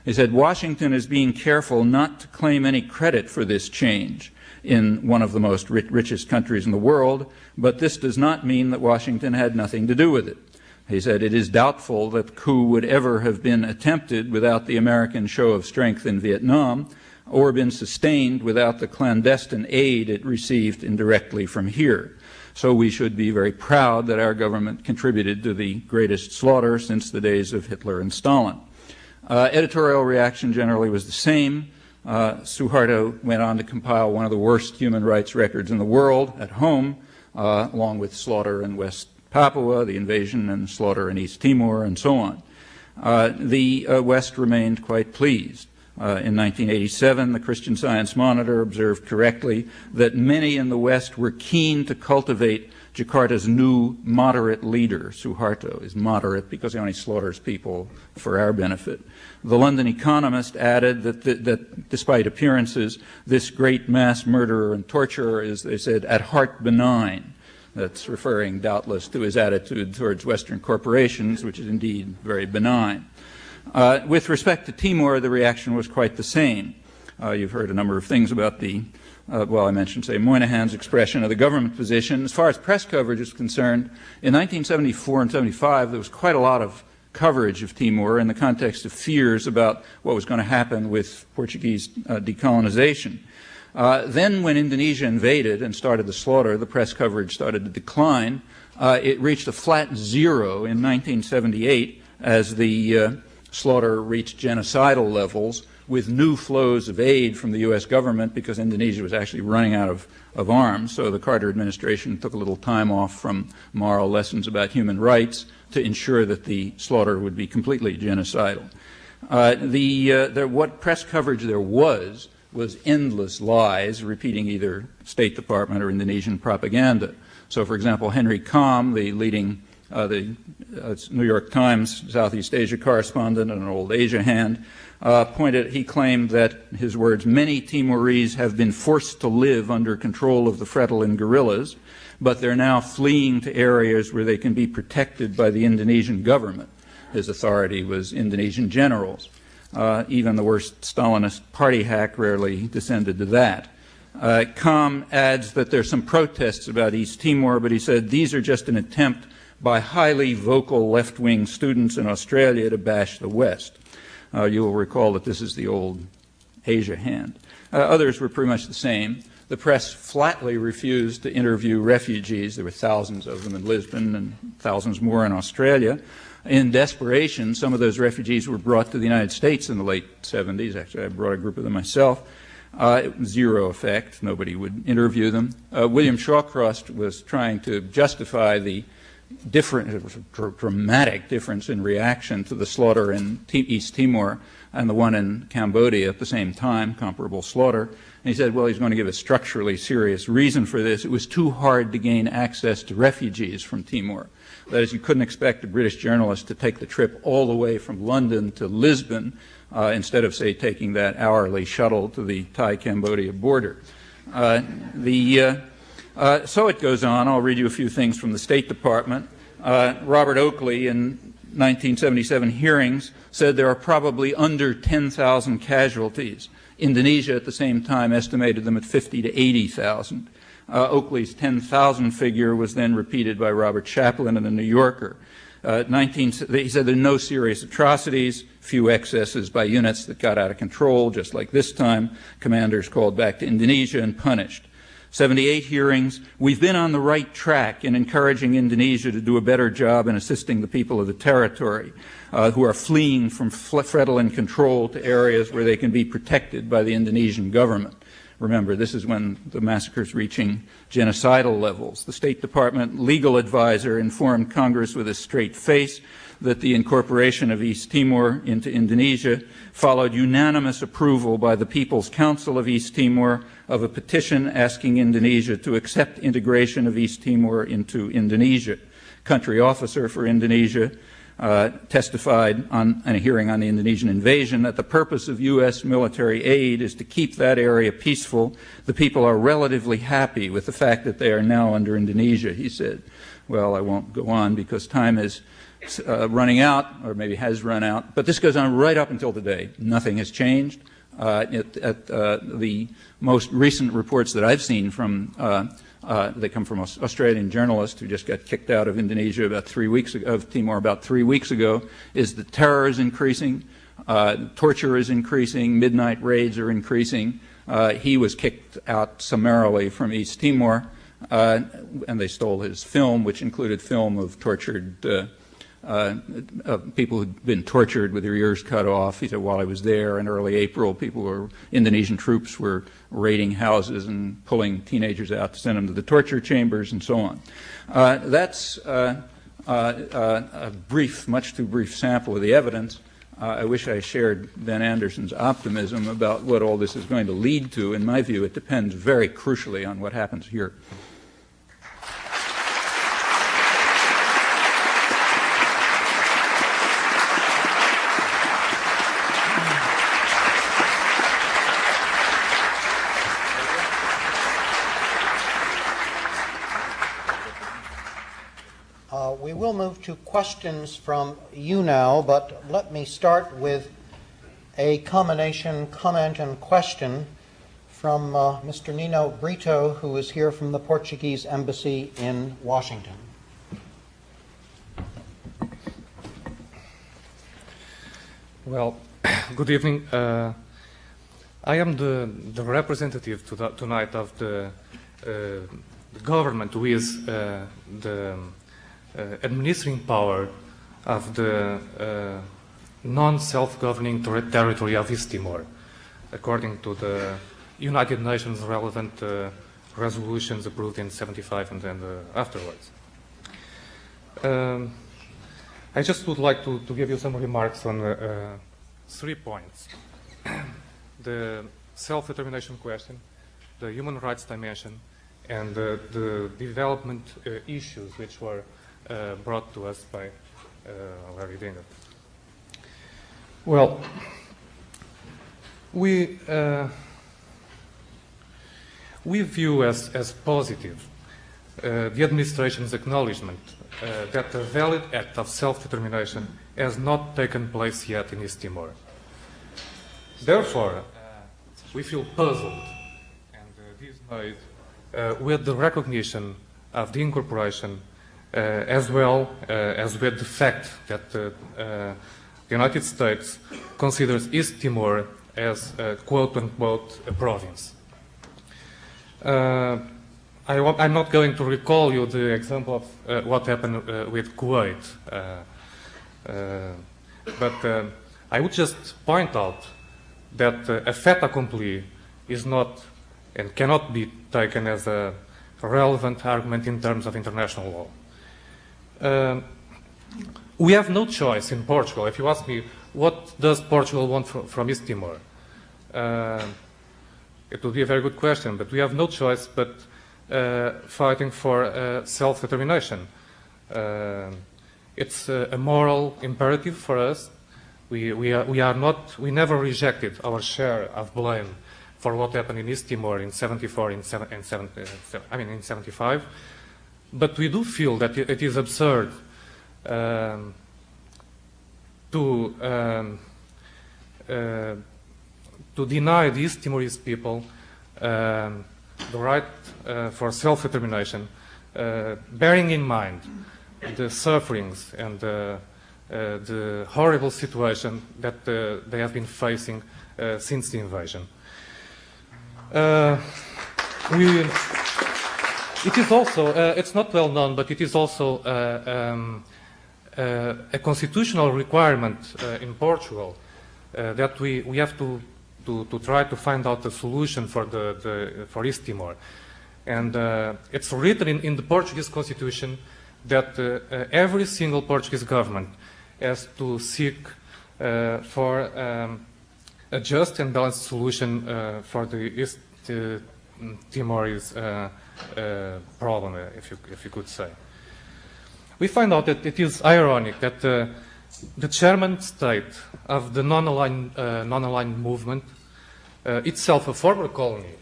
He said, Washington is being careful not to claim any credit for this change in one of the most richest countries in the world, but this does not mean that Washington had nothing to do with it. He said, it is doubtful that the coup would ever have been attempted without the American show of strength in Vietnam, or been sustained without the clandestine aid it received indirectly from here. So we should be very proud that our government contributed to the greatest slaughter since the days of Hitler and Stalin. Editorial reaction generally was the same. Suharto went on to compile one of the worst human rights records in the world at home, along with slaughter in West Papua, the invasion and slaughter in East Timor, and so on. The West remained quite pleased. In 1987, the Christian Science Monitor observed correctly that many in the West were keen to cultivate Jakarta's new moderate leader. Suharto is moderate because he only slaughters people for our benefit. The London Economist added that despite appearances, this great mass murderer and torturer is, they said, at heart benign. That's referring doubtless to his attitude towards Western corporations, which is indeed very benign. With respect to Timor, the reaction was quite the same. You've heard a number of things about the, well, I mentioned, say, Moynihan's expression of the government position. As far as press coverage is concerned, in 1974 and 75, there was quite a lot of coverage of Timor in the context of fears about what was going to happen with Portuguese decolonization. Then when Indonesia invaded and started the slaughter, the press coverage started to decline. It reached a flat zero in 1978 as the slaughter reached genocidal levels, with new flows of aid from the U.S. government because Indonesia was actually running out of arms. So the Carter administration took a little time off from moral lessons about human rights to ensure that the slaughter would be completely genocidal. What press coverage there was endless lies, repeating either State Department or Indonesian propaganda. So, for example, Henry Kam, the leading New York Times Southeast Asia correspondent and an old Asia hand, he claimed that, his words, many Timorese have been forced to live under control of the Fretilin guerrillas, but they're now fleeing to areas where they can be protected by the Indonesian government. His authority was Indonesian generals. Even the worst Stalinist party hack rarely descended to that. Kam adds that there's some protests about East Timor, but he said these are just an attempt by highly vocal left-wing students in Australia to bash the West. You will recall that this is the old Asia hand. Others were pretty much the same. The press flatly refused to interview refugees. There were thousands of them in Lisbon and thousands more in Australia. In desperation, some of those refugees were brought to the United States in the late 70s. Actually, I brought a group of them myself. Zero effect. Nobody would interview them. William Shawcross was trying to justify the dramatic difference in reaction to the slaughter in East Timor and the one in Cambodia at the same time, comparable slaughter. And he said, well, he's going to give a structurally serious reason for this. It was too hard to gain access to refugees from Timor. That is, you couldn't expect a British journalist to take the trip all the way from London to Lisbon instead of, say, taking that hourly shuttle to the Thai-Cambodia border. So it goes on. I'll read you a few things from the State Department. Robert Oakley, in 1977 hearings, said there are probably under 10,000 casualties. Indonesia, at the same time, estimated them at 50 to 80,000. Oakley's 10,000 figure was then repeated by Robert Chaplin in the New Yorker. He said there are no serious atrocities, few excesses by units that got out of control, just like this time. Commanders called back to Indonesia and punished. 78 hearings. We've been on the right track in encouraging Indonesia to do a better job in assisting the people of the territory who are fleeing from Fretilin control to areas where they can be protected by the Indonesian government. Remember, this is when the massacre's reaching genocidal levels. The State Department legal advisor informed Congress with a straight face that the incorporation of East Timor into Indonesia followed unanimous approval by the People's Council of East Timor of a petition asking Indonesia to accept integration of East Timor into Indonesia. Country officer for Indonesia testified in a hearing on the Indonesian invasion that the purpose of U.S. military aid is to keep that area peaceful. The people are relatively happy with the fact that they are now under Indonesia, he said. Well, I won't go on because time is running out, or maybe has run out. But this goes on right up until today. Nothing has changed. The most recent reports that I've seen from they come from Australian journalists who just got kicked out of Indonesia about 3 weeks ago, of Timor about 3 weeks ago, is that terror is increasing, torture is increasing, midnight raids are increasing. He was kicked out summarily from East Timor, and they stole his film, which included film of tortured people who'd been tortured with their ears cut off. He said, while I was there in early April, Indonesian troops were raiding houses and pulling teenagers out to send them to the torture chambers and so on. That's a brief, much too brief sample of the evidence. I wish I shared Ben Anderson's optimism about what all this is going to lead to. In my view, it depends very crucially on what happens here. We will move to questions from you now, but let me start with a combination comment and question from Mr. Nino Brito, who is here from the Portuguese Embassy in Washington. Well, good evening. I am the representative tonight of the government, who is the administering power of the non-self-governing territory of East Timor, according to the United Nations relevant resolutions approved in '75 and then afterwards. I just would like to give you some remarks on 3 points. The self-determination question, the human rights dimension, and the development issues which were brought to us by Larry Dinger. Well, we view as positive the administration's acknowledgement that a valid act of self-determination has not taken place yet in East Timor. Therefore, we feel puzzled and dismayed with the recognition of the incorporation, as well as with the fact that the United States considers East Timor as quote-unquote a province. I'm not going to recall you the example of what happened with Kuwait, but I would just point out that a fait accompli is not and cannot be taken as a relevant argument in terms of international law. We have no choice in Portugal. If you ask me, what does Portugal want from East Timor? It would be a very good question, but we have no choice but fighting for self-determination. It's a moral imperative for us. We never rejected our share of blame for what happened in East Timor in '74, in '75. But we do feel that it is absurd to deny the East Timorese people the right for self-determination, bearing in mind the sufferings and the horrible situation that they have been facing since the invasion. It is also, it's not well known, but it is also a constitutional requirement in Portugal that we have to try to find out a solution for East Timor. And it's written in the Portuguese constitution that every single Portuguese government has to seek for a just and balanced solution for the East Timorese problem, if you could say. We find out that it is ironic that the chairman state of the non-aligned movement, itself a former colony,